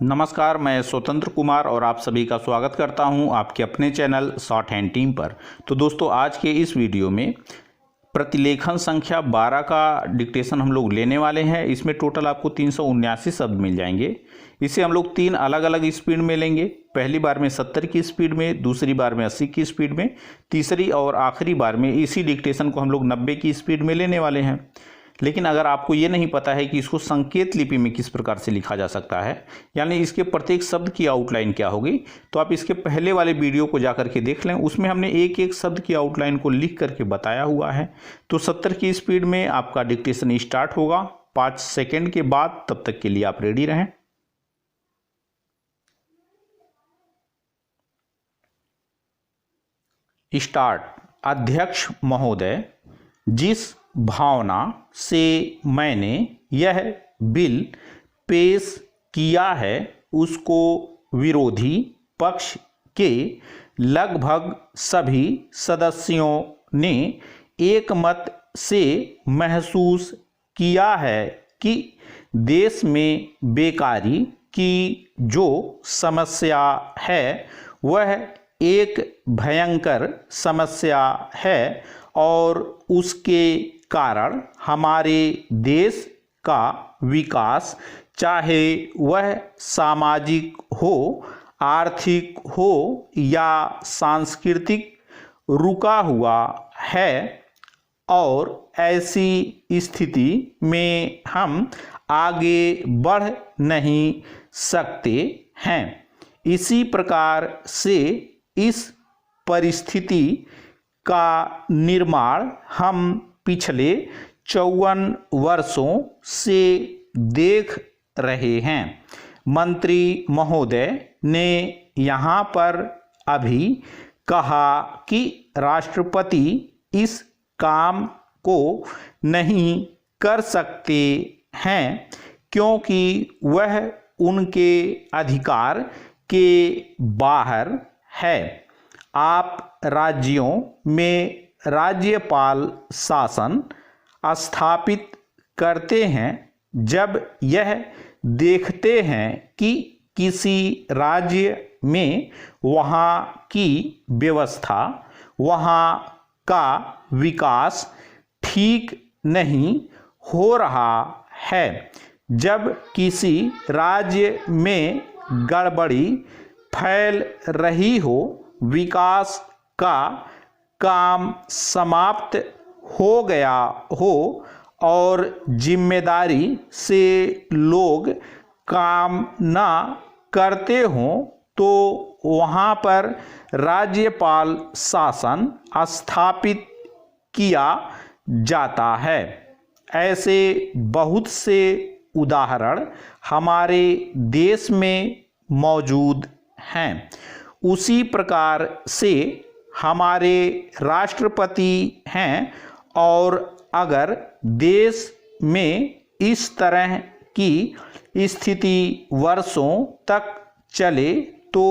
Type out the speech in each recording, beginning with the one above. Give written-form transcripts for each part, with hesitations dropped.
नमस्कार, मैं स्वतंत्र कुमार और आप सभी का स्वागत करता हूं आपके अपने चैनल शॉर्ट हैंड टीम पर। तो दोस्तों, आज के इस वीडियो में प्रतिलेखन संख्या 12 का डिक्टेशन हम लोग लेने वाले हैं। इसमें टोटल आपको 379 शब्द मिल जाएंगे। इसे हम लोग 3 अलग अलग स्पीड में लेंगे। पहली बार में 70 की स्पीड में, दूसरी बार में 80 की स्पीड में, तीसरी और आखिरी बार में इसी डिक्टेशन को हम लोग 90 की स्पीड में लेने वाले हैं। लेकिन अगर आपको ये नहीं पता है कि इसको संकेत लिपि में किस प्रकार से लिखा जा सकता है, यानी इसके प्रत्येक शब्द की आउटलाइन क्या होगी, तो आप इसके पहले वाले वीडियो को जाकर के देख लें। उसमें हमने एक एक शब्द की आउटलाइन को लिख करके बताया हुआ है। तो 70 की स्पीड में आपका डिक्टेशन स्टार्ट होगा 5 सेकेंड के बाद। तब तक के लिए आप रेडी रहें। स्टार्ट। अध्यक्ष महोदय, जिस भावना से मैंने यह बिल पेश किया है उसको विरोधी पक्ष के लगभग सभी सदस्यों ने एक मत से महसूस किया है कि देश में बेकारी की जो समस्या है वह एक भयंकर समस्या है और उसके कारण हमारे देश का विकास, चाहे वह सामाजिक हो, आर्थिक हो या सांस्कृतिक, रुका हुआ है। और ऐसी स्थिति में हम आगे बढ़ नहीं सकते हैं। इसी प्रकार से इस परिस्थिति का निर्माण हम पिछले 54 वर्षों से देख रहे हैं। मंत्री महोदय ने यहाँ पर अभी कहा कि राष्ट्रपति इस काम को नहीं कर सकते हैं क्योंकि वह उनके अधिकार के बाहर है। आप राज्यों में राज्यपाल शासन स्थापित करते हैं जब यह देखते हैं कि किसी राज्य में वहाँ की व्यवस्था, वहाँ का विकास ठीक नहीं हो रहा है। जब किसी राज्य में गड़बड़ी फैल रही हो, विकास का काम समाप्त हो गया हो और जिम्मेदारी से लोग काम ना करते हों, तो वहाँ पर राज्यपाल शासन स्थापित किया जाता है। ऐसे बहुत से उदाहरण हमारे देश में मौजूद हैं। उसी प्रकार से हमारे राष्ट्रपति हैं और अगर देश में इस तरह की स्थिति वर्षों तक चले तो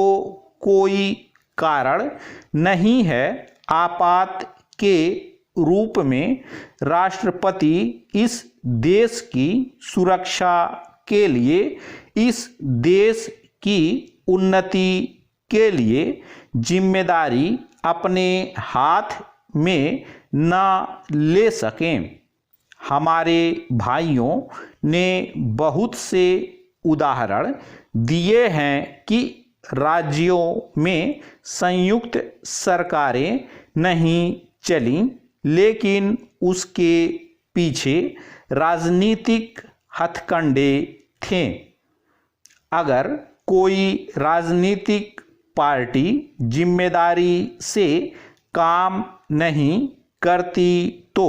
कोई कारण नहीं है आपात के रूप में राष्ट्रपति इस देश की सुरक्षा के लिए, इस देश की उन्नति के लिए जिम्मेदारी अपने हाथ में न ले सकें। हमारे भाइयों ने बहुत से उदाहरण दिए हैं कि राज्यों में संयुक्त सरकारें नहीं चलीं, लेकिन उसके पीछे राजनीतिक हथकंडे थे। अगर कोई राजनीतिक पार्टी जिम्मेदारी से काम नहीं करती तो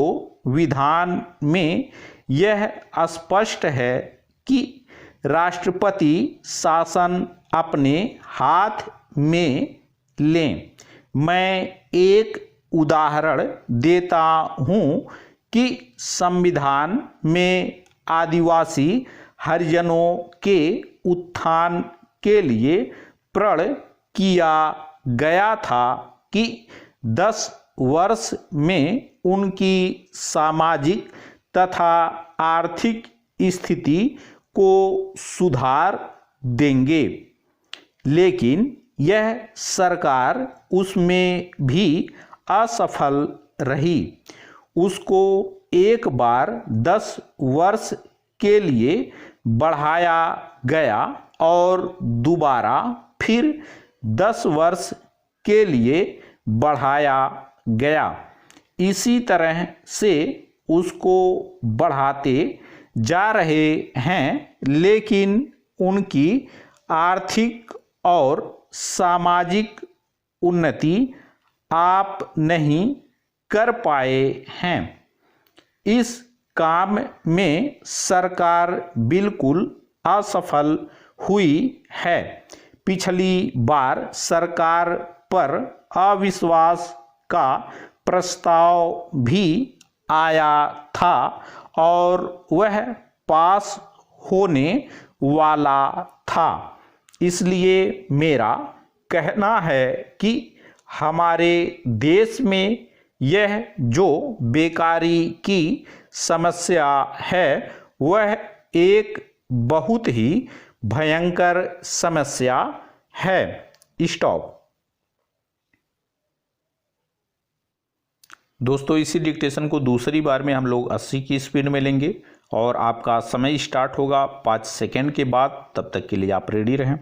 विधान में यह स्पष्ट है कि राष्ट्रपति शासन अपने हाथ में लें। मैं एक उदाहरण देता हूँ कि संविधान में आदिवासी हरिजनों के उत्थान के लिए प्रण किया गया था कि 10 वर्ष में उनकी सामाजिक तथा आर्थिक स्थिति को सुधार देंगे, लेकिन यह सरकार उसमें भी असफल रही। उसको एक बार 10 वर्ष के लिए बढ़ाया गया और दोबारा फिर 10 वर्ष के लिए बढ़ाया गया। इसी तरह से उसको बढ़ाते जा रहे हैं, लेकिन उनकी आर्थिक और सामाजिक उन्नति आप नहीं कर पाए हैं। इस काम में सरकार बिल्कुल असफल हुई है। पिछली बार सरकार पर अविश्वास का प्रस्ताव भी आया था और वह पास होने वाला था। इसलिए मेरा कहना है कि हमारे देश में यह जो बेकारी की समस्या है वह एक बहुत ही भयंकर समस्या है। स्टॉप। दोस्तों, इसी डिक्टेशन को दूसरी बार में हम लोग 80 की स्पीड में लेंगे और आपका समय स्टार्ट होगा 5 सेकेंड के बाद। तब तक के लिए आप रेडी रहें।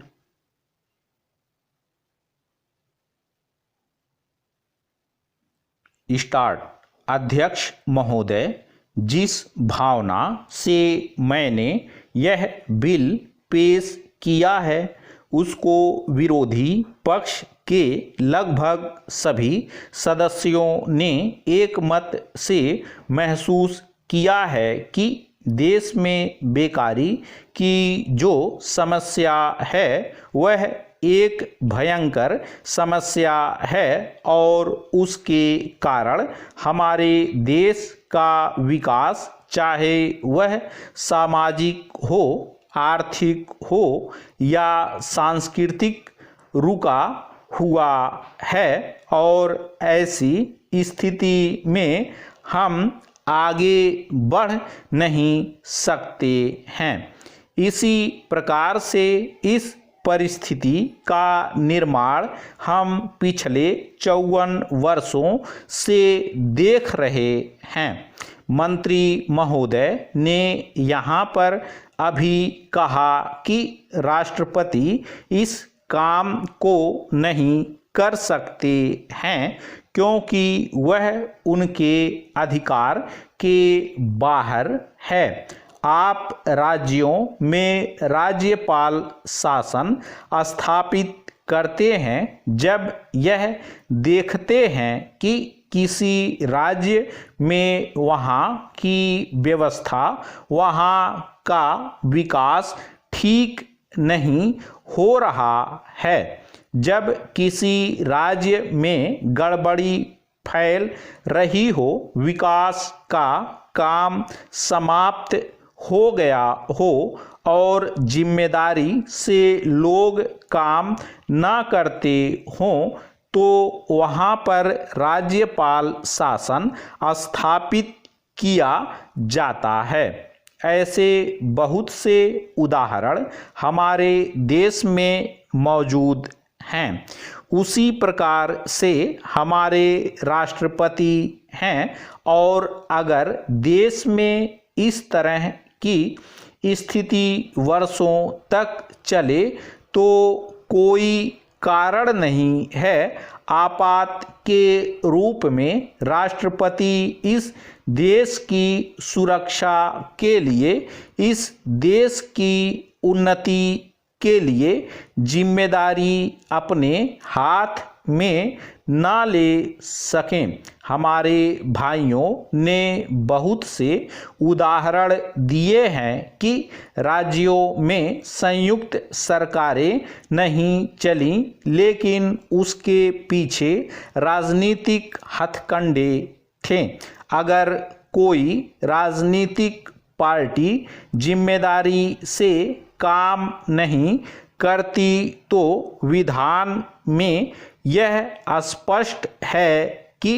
स्टार्ट। अध्यक्ष महोदय, जिस भावना से मैंने यह बिल पेश किया है उसको विरोधी पक्ष के लगभग सभी सदस्यों ने एक मत से महसूस किया है कि देश में बेकारी की जो समस्या है वह एक भयंकर समस्या है और उसके कारण हमारे देश का विकास, चाहे वह सामाजिक हो, आर्थिक हो या सांस्कृतिक, रुका हुआ है और ऐसी स्थिति में हम आगे बढ़ नहीं सकते हैं। इसी प्रकार से इस परिस्थिति का निर्माण हम पिछले 54 वर्षों से देख रहे हैं। मंत्री महोदय ने यहाँ पर अभी कहा कि राष्ट्रपति इस काम को नहीं कर सकते हैं क्योंकि वह उनके अधिकार के बाहर है। आप राज्यों में राज्यपाल शासन स्थापित करते हैं जब यह देखते हैं कि किसी राज्य में वहाँ की व्यवस्था, वहाँ का विकास ठीक नहीं हो रहा है। जब किसी राज्य में गड़बड़ी फैल रही हो, विकास का काम समाप्त हो गया हो और जिम्मेदारी से लोग काम ना करते हों, तो वहाँ पर राज्यपाल शासन स्थापित किया जाता है। ऐसे बहुत से उदाहरण हमारे देश में मौजूद हैं। उसी प्रकार से हमारे राष्ट्रपति हैं और अगर देश में इस तरह की स्थिति वर्षों तक चले तो कोई कारण नहीं है आपात के रूप में राष्ट्रपति इस देश की सुरक्षा के लिए, इस देश की उन्नति के लिए जिम्मेदारी अपने हाथ में ना ले सकें। हमारे भाइयों ने बहुत से उदाहरण दिए हैं कि राज्यों में संयुक्त सरकारें नहीं चलीं, लेकिन उसके पीछे राजनीतिक हथकंडे थे। अगर कोई राजनीतिक पार्टी जिम्मेदारी से काम नहीं करती तो विधान में यह स्पष्ट है कि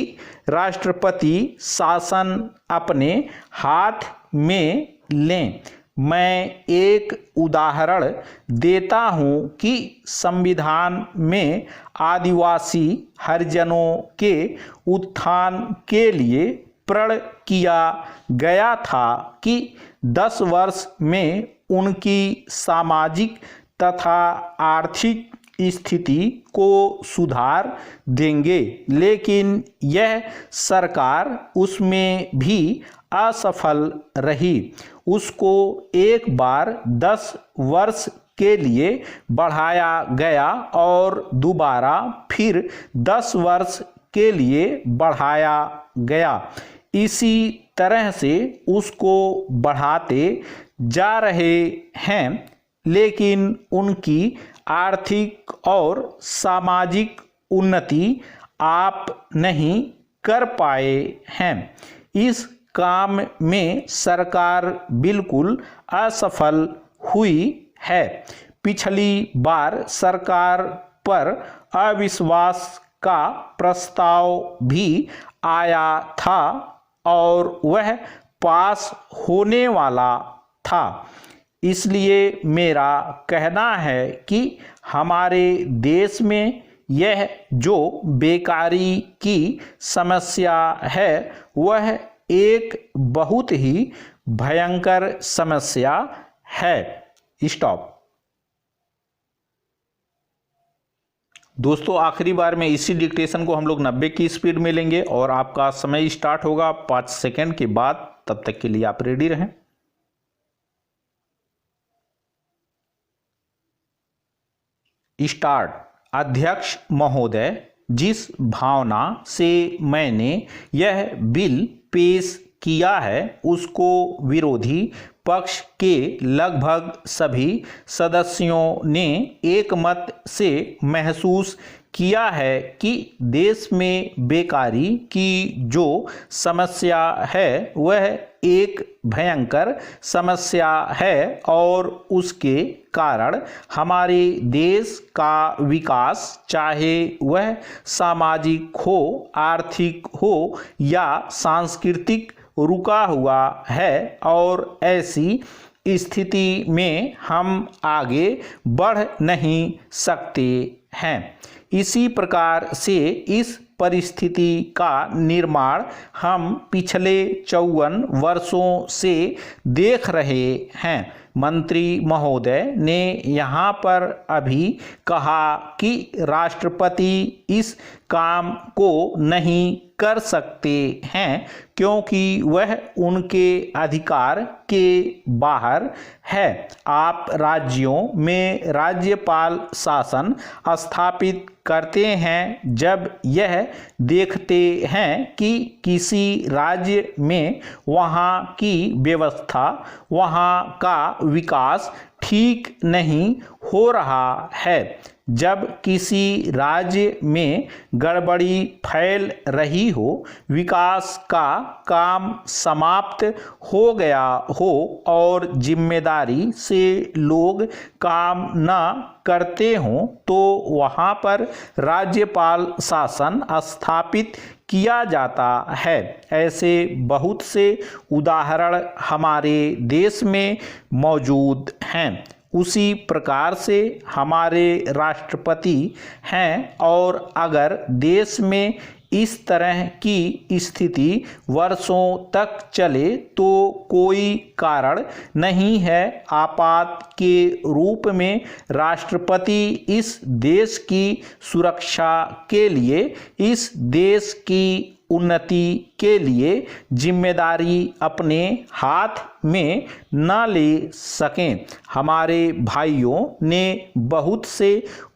राष्ट्रपति शासन अपने हाथ में लें। मैं एक उदाहरण देता हूं कि संविधान में आदिवासी हरिजनों के उत्थान के लिए प्रण किया गया था कि 10 वर्ष में उनकी सामाजिक तथा आर्थिक स्थिति को सुधार देंगे, लेकिन यह सरकार उसमें भी असफल रही। उसको एक बार 10 वर्ष के लिए बढ़ाया गया और दोबारा फिर 10 वर्ष के लिए बढ़ाया गया। इसी तरह से उसको बढ़ाते जा रहे हैं, लेकिन उनकी आर्थिक और सामाजिक उन्नति आप नहीं कर पाए हैं। इस काम में सरकार बिल्कुल असफल हुई है। पिछली बार सरकार पर अविश्वास का प्रस्ताव भी आया था और वह पास होने वाला था। इसलिए मेरा कहना है कि हमारे देश में यह जो बेकारी की समस्या है वह एक बहुत ही भयंकर समस्या है। स्टॉप। दोस्तों, आखिरी बार में इसी डिक्टेशन को हम लोग 90 की स्पीड में लेंगे और आपका समय स्टार्ट होगा 5 सेकंड के बाद। तब तक के लिए आप रेडी रहें। स्टार्ट। अध्यक्ष महोदय, जिस भावना से मैंने यह बिल पेश किया है उसको विरोधी पक्ष के लगभग सभी सदस्यों ने एकमत से महसूस किया है कि देश में बेकारी की जो समस्या है वह एक भयंकर समस्या है और उसके कारण हमारे देश का विकास, चाहे वह सामाजिक हो, आर्थिक हो या सांस्कृतिक, रुका हुआ है और ऐसी स्थिति में हम आगे बढ़ नहीं सकते हैं। इसी प्रकार से इस परिस्थिति का निर्माण हम पिछले 54 वर्षों से देख रहे हैं। मंत्री महोदय ने यहाँ पर अभी कहा कि राष्ट्रपति इस काम को नहीं कर सकते हैं क्योंकि वह उनके अधिकार के बाहर है। आप राज्यों में राज्यपाल शासन स्थापित करते हैं जब यह देखते हैं कि किसी राज्य में वहाँ की व्यवस्था, वहाँ का विकास ठीक नहीं हो रहा है। जब किसी राज्य में गड़बड़ी फैल रही हो, विकास का काम समाप्त हो गया हो और जिम्मेदारी से लोग काम न करते हों, तो वहाँ पर राज्यपाल शासन स्थापित किया जाता है। ऐसे बहुत से उदाहरण हमारे देश में मौजूद हैं। उसी प्रकार से हमारे राष्ट्रपति हैं और अगर देश में इस तरह की स्थिति वर्षों तक चले तो कोई कारण नहीं है आपात के रूप में राष्ट्रपति इस देश की सुरक्षा के लिए, इस देश की उन्नति के लिए जिम्मेदारी अपने हाथ में न ले सकें। हमारे भाइयों ने बहुत से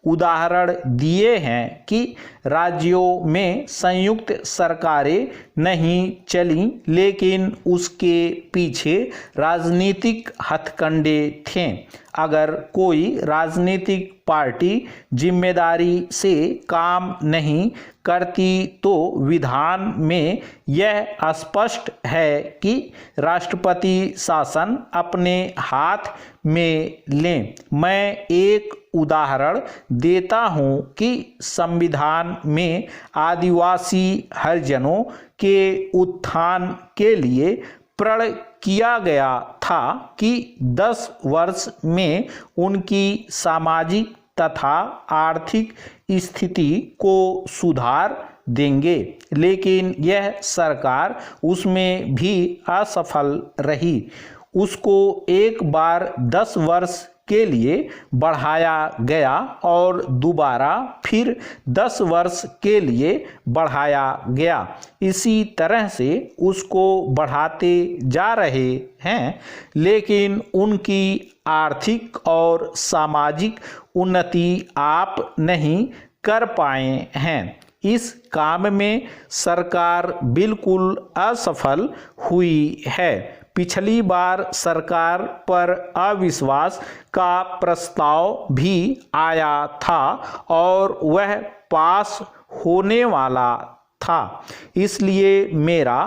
उदाहरण दिए हैं कि राज्यों में संयुक्त सरकारें नहीं चलीं, लेकिन उसके पीछे राजनीतिक हथकंडे थे। अगर कोई राजनीतिक पार्टी जिम्मेदारी से काम नहीं करती तो विधान में यह स्पष्ट है कि राष्ट्रपति शासन अपने हाथ में लें। मैं एक उदाहरण देता हूं कि संविधान में आदिवासी हरिजनों के उत्थान के लिए प्रण किया गया था कि 10 वर्ष में उनकी सामाजिक तथा आर्थिक स्थिति को सुधार देंगे, लेकिन यह सरकार उसमें भी असफल रही। उसको एक बार 10 वर्ष के लिए बढ़ाया गया और दोबारा फिर 10 वर्ष के लिए बढ़ाया गया। इसी तरह से उसको बढ़ाते जा रहे हैं, लेकिन उनकी आर्थिक और सामाजिक उन्नति आप नहीं कर पाए हैं। इस काम में सरकार बिल्कुल असफल हुई है। पिछली बार सरकार पर अविश्वास का प्रस्ताव भी आया था और वह पास होने वाला था। इसलिए मेरा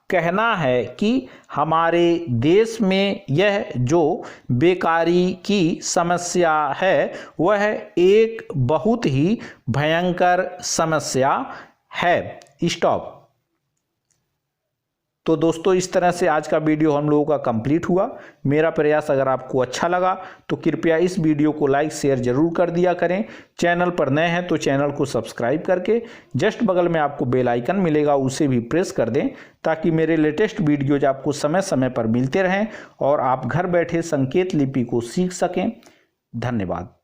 कहना है कि हमारे देश में यह जो बेकारी की समस्या है वह एक बहुत ही भयंकर समस्या है। स्टॉप। तो दोस्तों, इस तरह से आज का वीडियो हम लोगों का कंप्लीट हुआ। मेरा प्रयास अगर आपको अच्छा लगा तो कृपया इस वीडियो को लाइक शेयर जरूर कर दिया करें। चैनल पर नए हैं तो चैनल को सब्सक्राइब करके जस्ट बगल में आपको बेल आइकन मिलेगा, उसे भी प्रेस कर दें ताकि मेरे लेटेस्ट वीडियोज आपको समय समय पर मिलते रहें और आप घर बैठे संकेत लिपि को सीख सकें। धन्यवाद।